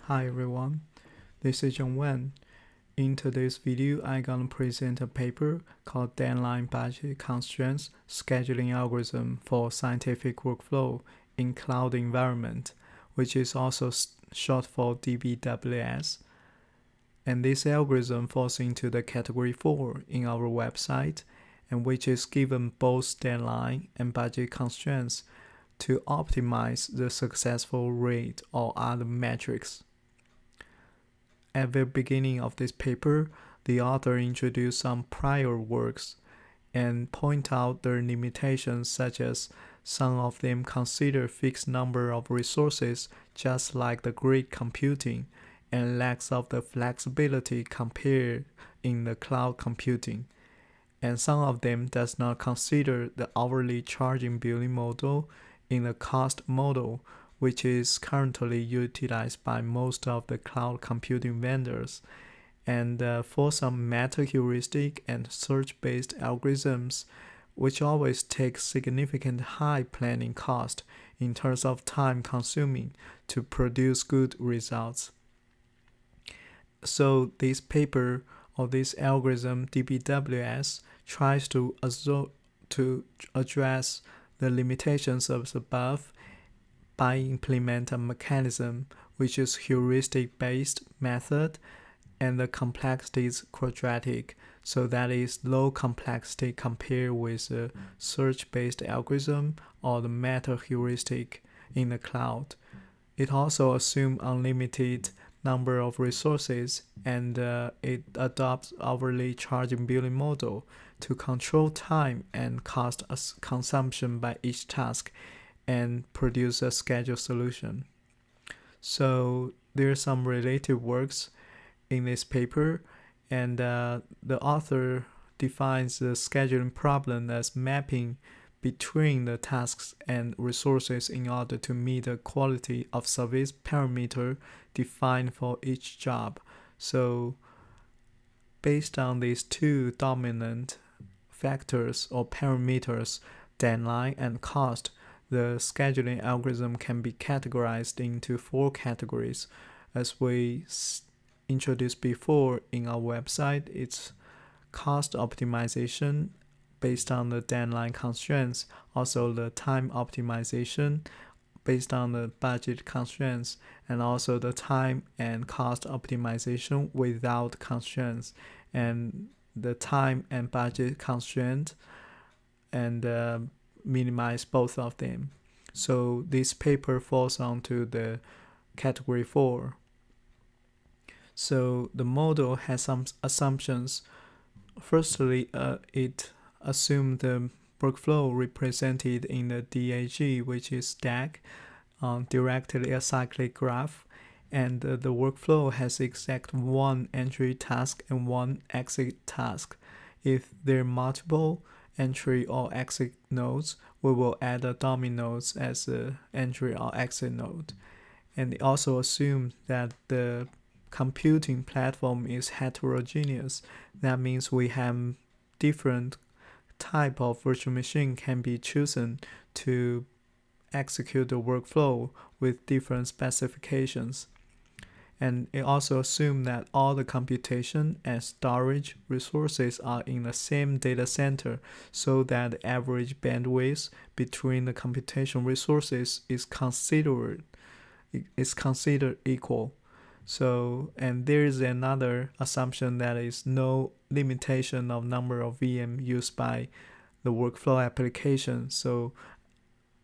Hi everyone, this is John Wen. In today's video, I'm gonna present a paper called Deadline Budget Constraints Scheduling Algorithm for Scientific Workflow in Cloud Environment, which is also short for DBWS. And this algorithm falls into the category 4 in our website, and which is given both deadline and budget constraints to optimize the successful rate or other metrics. At the beginning of this paper, the author introduced some prior works and point out their limitations, such as some of them consider fixed number of resources just like the grid computing and lacks of the flexibility compared in the cloud computing. And some of them does not consider the hourly charging billing model in the cost model, which is currently utilized by most of the cloud computing vendors. And for some meta-heuristic and search-based algorithms, which always take significant high planning cost in terms of time consuming to produce good results. So this paper or this algorithm DBWS tries to address the limitations of the above by implement a mechanism which is heuristic-based method and the complexity is quadratic, so that is low complexity compared with the search-based algorithm or the meta-heuristic in the cloud. It also assumes unlimited number of resources and it adopts hourly charging billing model to control time and cost consumption by each task and produce a schedule solution. So there are some related works in this paper, and the author defines the scheduling problem as mapping between the tasks and resources in order to meet the quality of service parameter defined for each job. So based on these two dominant factors or parameters, deadline and cost, the scheduling algorithm can be categorized into 4 categories. As we introduced before in our website, it's cost optimization based on the deadline constraints, also the time optimization based on the budget constraints, and also the time and cost optimization without constraints, and the time and budget constraint and minimize both of them. So this paper falls onto the category 4. So the model has some assumptions. Firstly, it assumed the workflow represented in the DAG, which is stack, directly a cyclic graph, and the workflow has exact one entry task and one exit task. If there are multiple entry or exit nodes, we will add a dummy nodes as an entry or exit node. And it also assumes that the computing platform is heterogeneous. That means we have different type of virtual machine can be chosen to execute the workflow with different specifications. And it also assumes that all the computation and storage resources are in the same data center, so that the average bandwidth between the computation resources is considered equal. So, and there is another assumption that is no limitation of number of VM used by the workflow application. So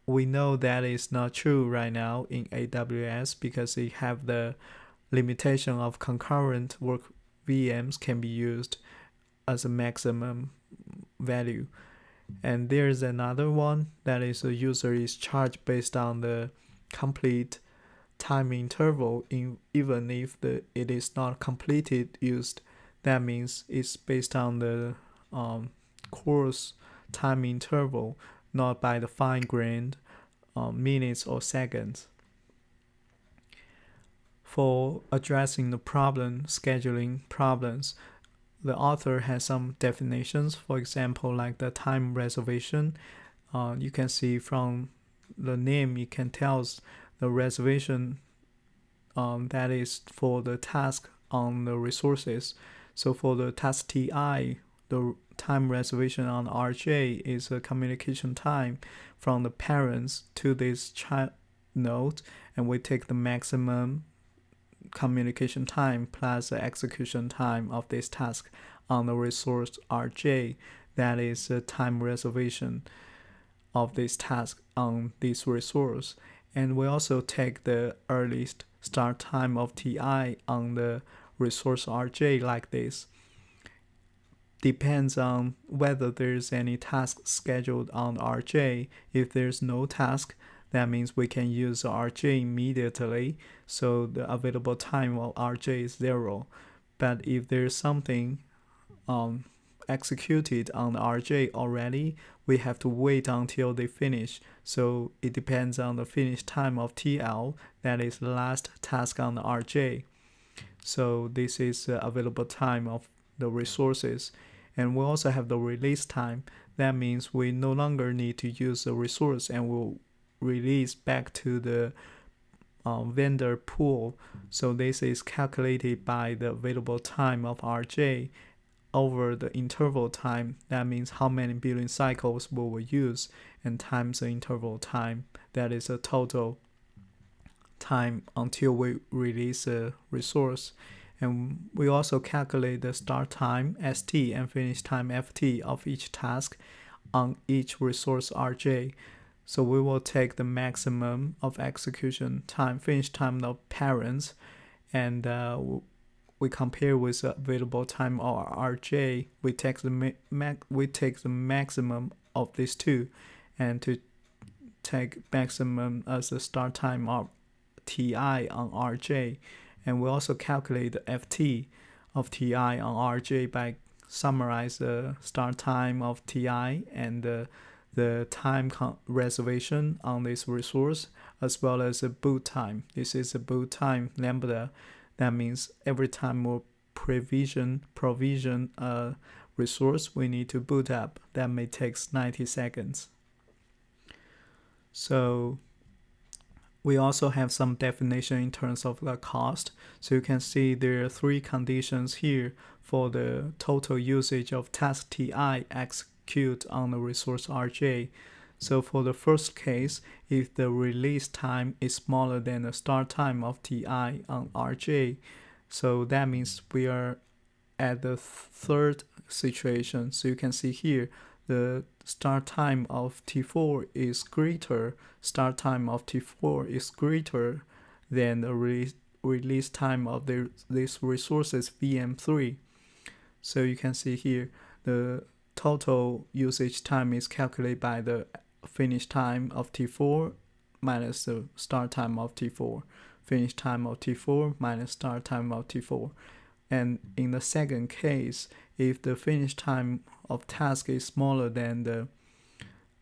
we know that is not true right now in AWS because they have the limitation of concurrent work VMs can be used as a maximum value. And there's another one that is a user is charged based on the complete time interval even if it is not completed used. That means it's based on the course time interval, not by the fine-grained minutes or seconds. For addressing the scheduling problems, the author has some definitions. For example, like the time reservation, you can see from the name, you can tell the reservation that is for the task on the resources. So for the task Ti, the time reservation on Rj is a communication time from the parents to this child node, and we take the maximum communication time plus the execution time of this task on the resource Rj. That is the time reservation of this task on this resource. And we also take the earliest start time of Ti on the resource Rj like this. Depends on whether there's any task scheduled on Rj. If there's no task, that means we can use Rj immediately, so the available time of Rj is 0. But if there's something executed on the Rj already, we have to wait until they finish. So it depends on the finish time of TL, that is the last task on the Rj. So this is the available time of the resources. And we also have the release time. That means we no longer need to use the resource and we'll release back to the vendor pool. So this is calculated by the available time of Rj over the interval time. That means how many billion cycles we will use, and times the interval time. That is the total time until we release a resource. And we also calculate the start time st and finish time ft of each task on each resource Rj. So we will take the maximum of execution time, finish time of parents, and we compare with the available time of Rj. We take the maximum of these two, and to take maximum as the start time of Ti on Rj. And we also calculate the ft of Ti on Rj by summarize the start time of Ti and the time reservation on this resource, as well as the boot time. This is the boot time lambda. That means every time we provision a resource, we need to boot up. That may take 90 seconds. So we also have some definition in terms of the cost. So you can see there are 3 conditions here for the total usage of task Ti execute on the resource Rj. So for the first case, if the release time is smaller than the start time of Ti on Rj, so that means we are at the third situation. So you can see here, the start time of T4 is greater, start time of T4 is greater than the release time of these resources VM3. So you can see here, the total usage time is calculated by the finish time of T4 minus the start time of T4, finish time of T4 minus start time of T4. And in the second case, if the finish time of task is smaller than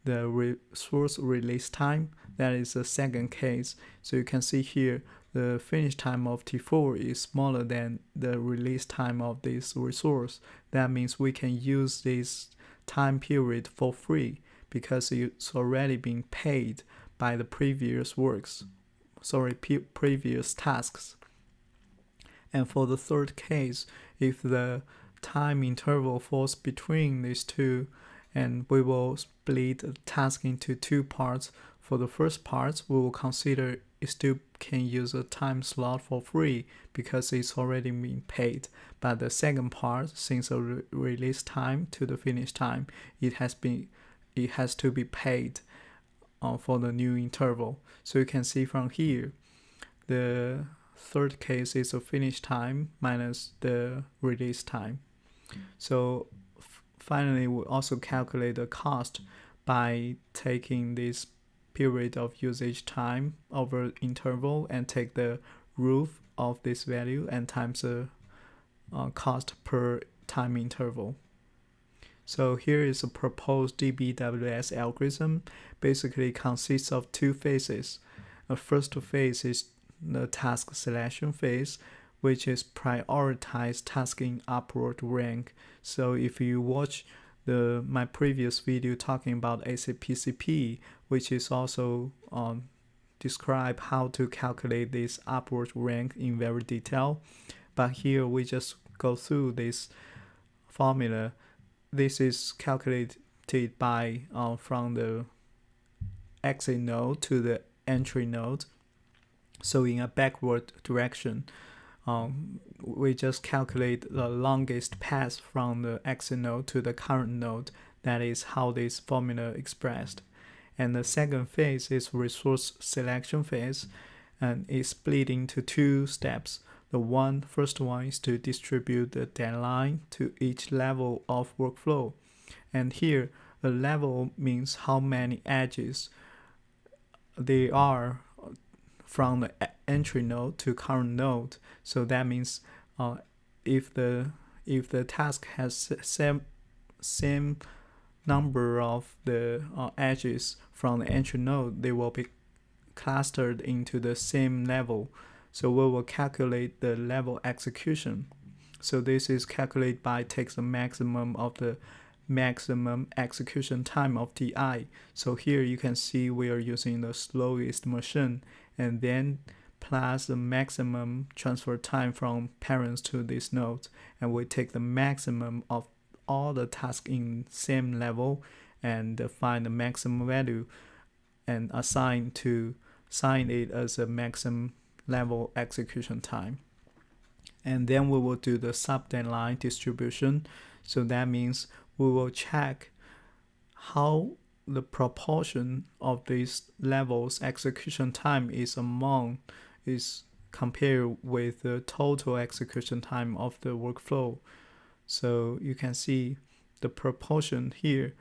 the resource release time, that is the second case. So you can see here, the finish time of T4 is smaller than the release time of this resource. That means we can use this time period for free because it's already been paid by the previous previous tasks. And for the third case, if the time interval falls between these two, and we will split the task into 2 parts. For the first part, we will consider it still can use a time slot for free because it's already been paid. But the second part, since the release time to the finish time, it has to be paid for the new interval. So you can see from here, the third case is the finish time minus the release time. So finally, we also calculate the cost by taking this period of usage time over interval and take the root of this value and times the cost per time interval. So here is a proposed DBWS algorithm. Basically consists of 2 phases. The first phase is the task selection phase, which is prioritize task in upward rank. So if you watch my previous video talking about ACPCP, which is also describe how to calculate this upward rank in very detail, but here we just go through this formula. This is calculated by from the exit node to the entry node. So in a backward direction, we just calculate the longest path from the exit node to the current node. That is how this formula expressed. And the second phase is resource selection phase, and it's split into two steps. The first one is to distribute the deadline to each level of workflow. And here, the level means how many edges there are from the entry node to current node. So that means if the task has same number of the edges from the entry node, they will be clustered into the same level. So we will calculate the level execution. So this is calculated by takes the maximum of the maximum execution time of Ti. So here you can see we are using the slowest machine, and then plus the maximum transfer time from parents to this node, and we take the maximum of all the tasks in same level and find the maximum value and assign it as a maximum level execution time. And then we will do the sub-deadline distribution. So that means we will check how the proportion of these levels execution time is compared with the total execution time of the workflow. So you can see the proportion here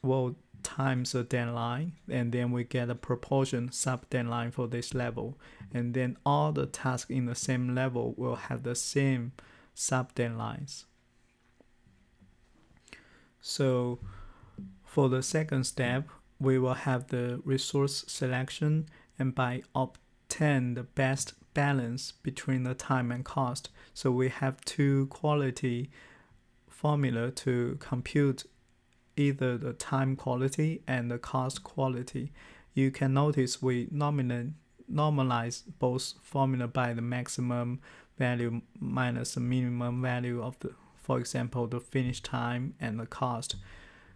will times the deadline, and then we get a proportion sub-deadline for this level, and then all the tasks in the same level will have the same sub-deadlines. So for the second step, we will have the resource selection, and by obtain the best balance between the time and cost. So we have two quality formula to compute either the time quality and the cost quality. You can notice we normalize both formula by the maximum value minus the minimum value of the, for example, the finish time and the cost.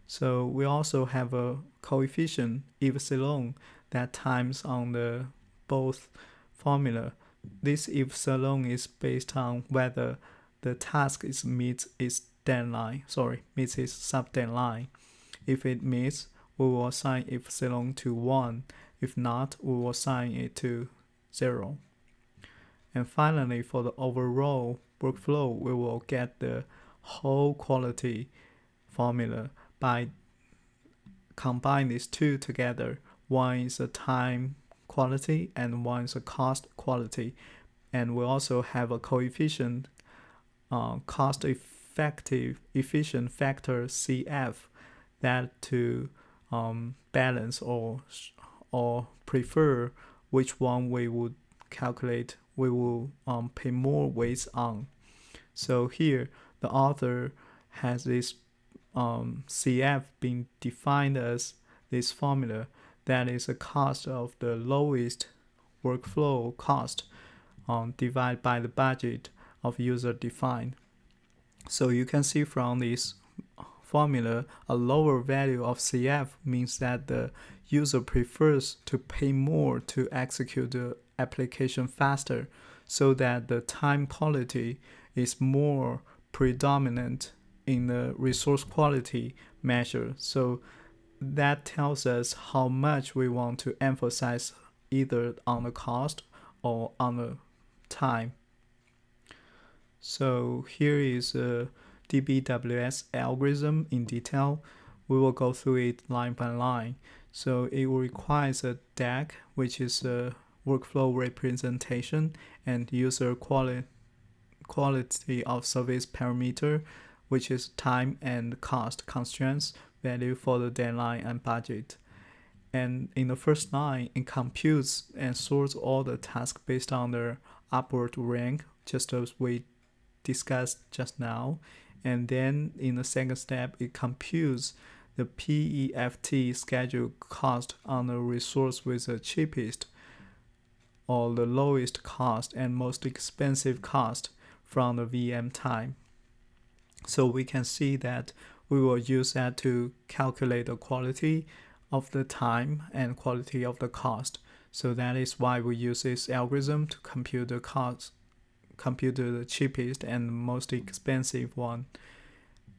So we also have a coefficient epsilon that times on the both formula. This epsilon is based on whether the task meets its sub-deadline. If it meets, we will assign epsilon to 1. If not, we will assign it to 0. And finally, for the overall workflow, we will get the whole quality formula by combine these two together. One is the time quality and one is the cost quality. And we also have a coefficient cost efficient factor CF that to balance or prefer which one we would calculate, we will pay more weights on. So here the author has this CF being defined as this formula, that is the cost of the lowest workflow cost divided by the budget of user defined. So you can see from this formula, a lower value of CF means that the user prefers to pay more to execute the application faster, so that the time quality is more predominant in the resource quality measure. So that tells us how much we want to emphasize either on the cost or on the time. So here is a DBWS algorithm in detail. We will go through it line by line. So it requires a DAG, which is a workflow representation, and user quality of service parameter, which is time and cost constraints value for the deadline and budget. And in the first line, it computes and sorts all the tasks based on their upward rank, just as we discussed just now. And then in the second step, it computes the PEFT schedule cost on a resource with the cheapest or the lowest cost and most expensive cost from the VM time. So we can see that we will use that to calculate the quality of the time and quality of the cost. So that is why we use this algorithm to compute the cost, compute the cheapest and most expensive one.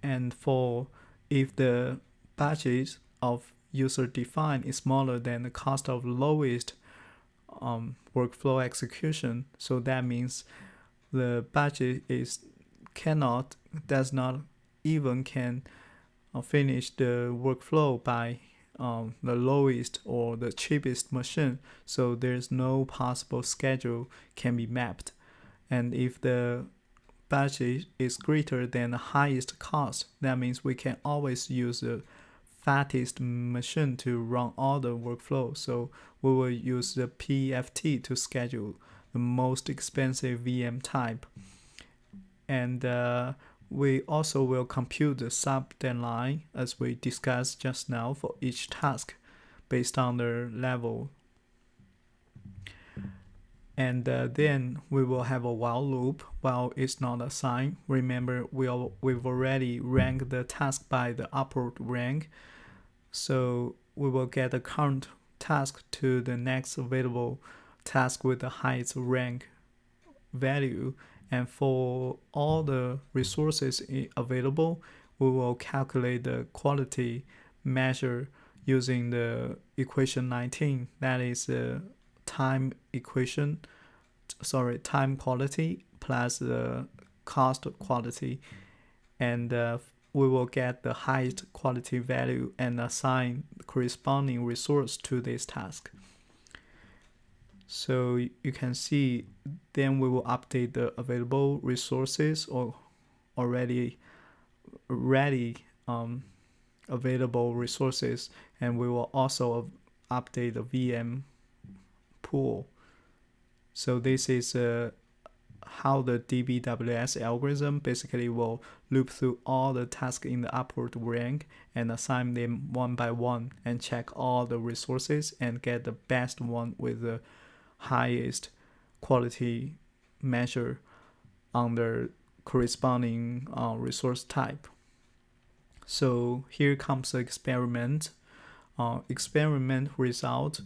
And for if the budget of user defined is smaller than the cost of lowest workflow execution, so that means the budget does not even can finish the workflow by the lowest or the cheapest machine, so there's no possible schedule can be mapped. And if the budget is greater than the highest cost, that means we can always use the fattest machine to run all the workflow. So we will use the PEFT to schedule the most expensive VM type. And we also will compute the sub deadline as we discussed just now for each task based on their level. And then we will have a while loop while it's not assigned. Remember, we've already ranked the task by the upward rank. So we will get the current task to the next available task with the highest rank value. And for all the resources available, we will calculate the quality measure using the equation 19. That is the time quality plus the cost quality. And we will get the highest quality value and assign the corresponding resource to this task. So you can see, then we will update the available resources or already ready available resources, and we will also update the VM pool. So this is how the DBWS algorithm basically will loop through all the tasks in the upward rank and assign them one by one and check all the resources and get the best one with the highest quality measure on the corresponding resource type. So here comes the experiment. Experiment result.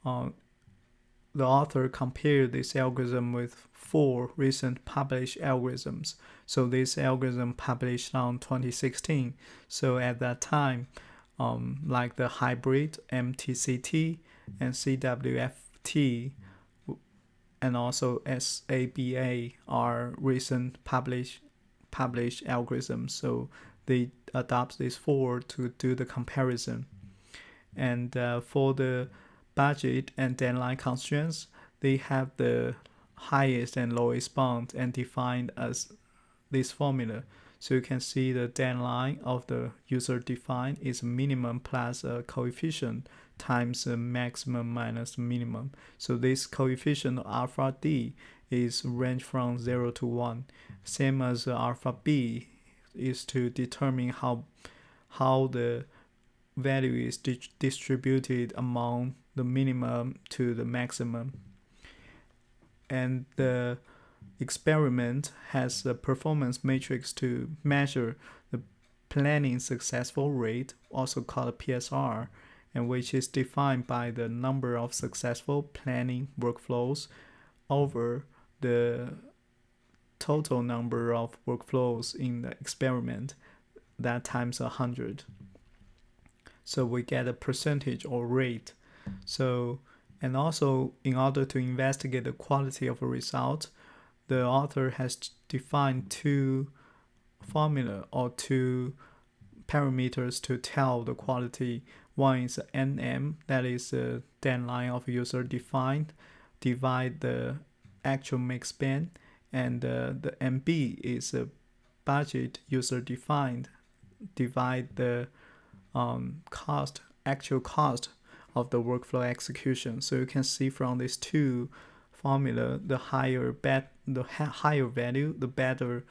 The author compared this algorithm with 4 recent published algorithms. So this algorithm published on 2016. So at that time, like the hybrid MTCT and CWFT and also SABA are recent published algorithms. So they adopt these 4 to do the comparison. And for the budget and deadline constraints, they have the highest and lowest bound and defined as this formula. So you can see the deadline of the user defined is minimum plus a coefficient times the maximum minus minimum. So this coefficient alpha D is range from 0 to 1. Same as alpha B is to determine how the value is distributed among the minimum to the maximum. And the experiment has a performance matrix to measure the planning successful rate, also called PSR, and which is defined by the number of successful planning workflows over the total number of workflows in the experiment, that times 100. So we get a percentage or rate. So, and also in order to investigate the quality of a result, the author has defined 2 formula or 2 parameters to tell the quality. One is NM, that is the deadline of user defined, divide the actual make spend, and the MB is a budget user defined, divide the actual cost of the workflow execution. So you can see from these 2 formula, the higher value, the better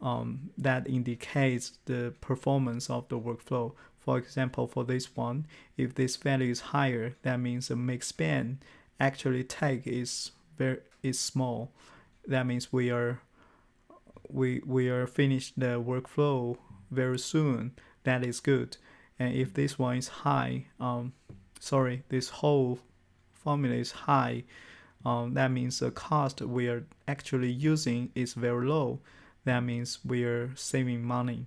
that indicates the performance of the workflow. For example, for this one, if this value is higher, that means the make span actually take is small. That means we are finished the workflow very soon. That is good. And if this one is high, this whole formula is high, that means the cost we are actually using is very low. That means we are saving money.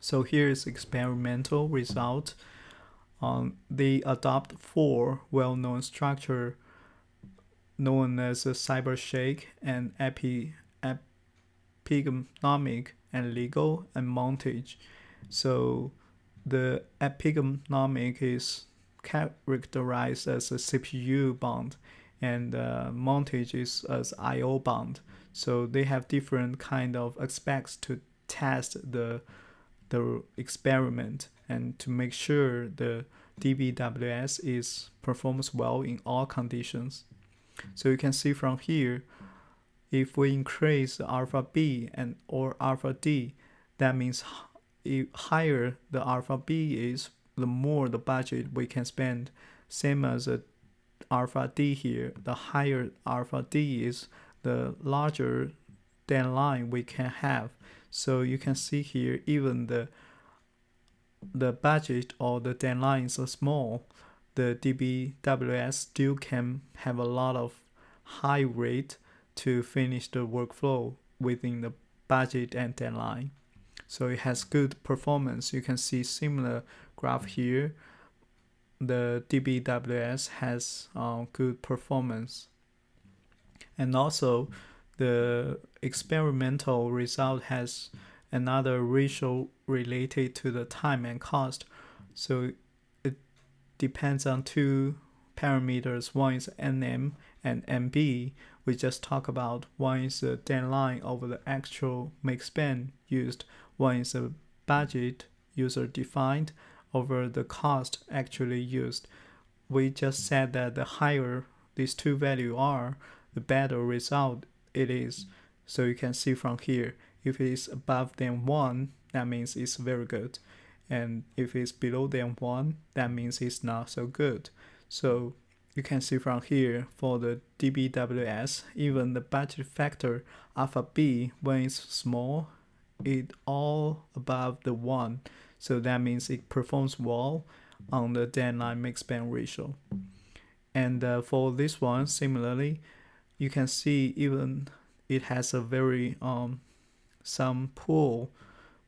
So here is experimental result. They adopt 4 well-known structure known as a cybershake and epigenomic and legal and montage. So the epigenomic is characterized as a CPU bound, and montage is as IO bound. So they have different kind of aspects to test the experiment and to make sure the DBWS performs well in all conditions. So you can see from here, if we increase alpha B and or alpha D, that means if higher the alpha B is, the more the budget we can spend. Same as alpha D here, the higher alpha D is, the larger deadline we can have. So you can see here, even the budget or the deadlines are small, the DBWS still can have a lot of high rate to finish the workflow within the budget and deadline. So it has good performance. You can see similar graph here. The DBWS has good performance. And also the experimental result has another ratio related to the time and cost. So it depends on 2 parameters. One is NM and MB. We just talk about. One is the deadline over the actual make span used. One is the budget user defined over the cost actually used. We just said that the higher these 2 values are, the better result it is. So you can see from here, if it is above than 1, that means it's very good. And if it's below than 1, that means it's not so good. So you can see from here, for the DBWS, even the budget factor alpha B, when it's small, it all above the 1. So that means it performs well on the deadline make span ratio. And for this one, similarly, you can see even it has a very some poor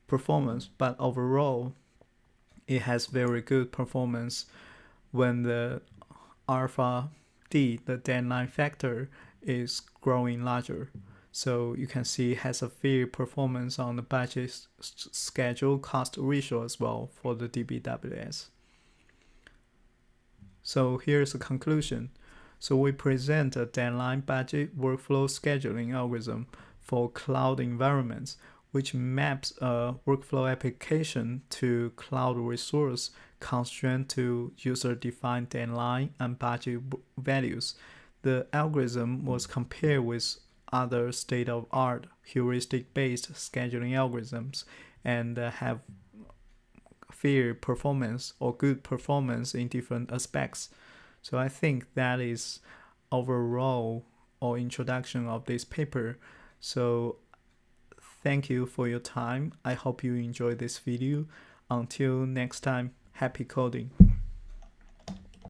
performance, but overall it has very good performance when the alpha D, the deadline factor, is growing larger. So you can see it has a fair performance on the budget schedule cost ratio as well for the DBWS. So here's a conclusion. So we present a deadline budget workflow scheduling algorithm for cloud environments, which maps a workflow application to cloud resource constraint to user-defined deadline and budget values. The algorithm was compared with other state-of-art heuristic-based scheduling algorithms and have fair performance or good performance in different aspects. So I think that is overall or introduction of this paper. So thank you for your time. I hope you enjoyed this video. Until next time, happy coding.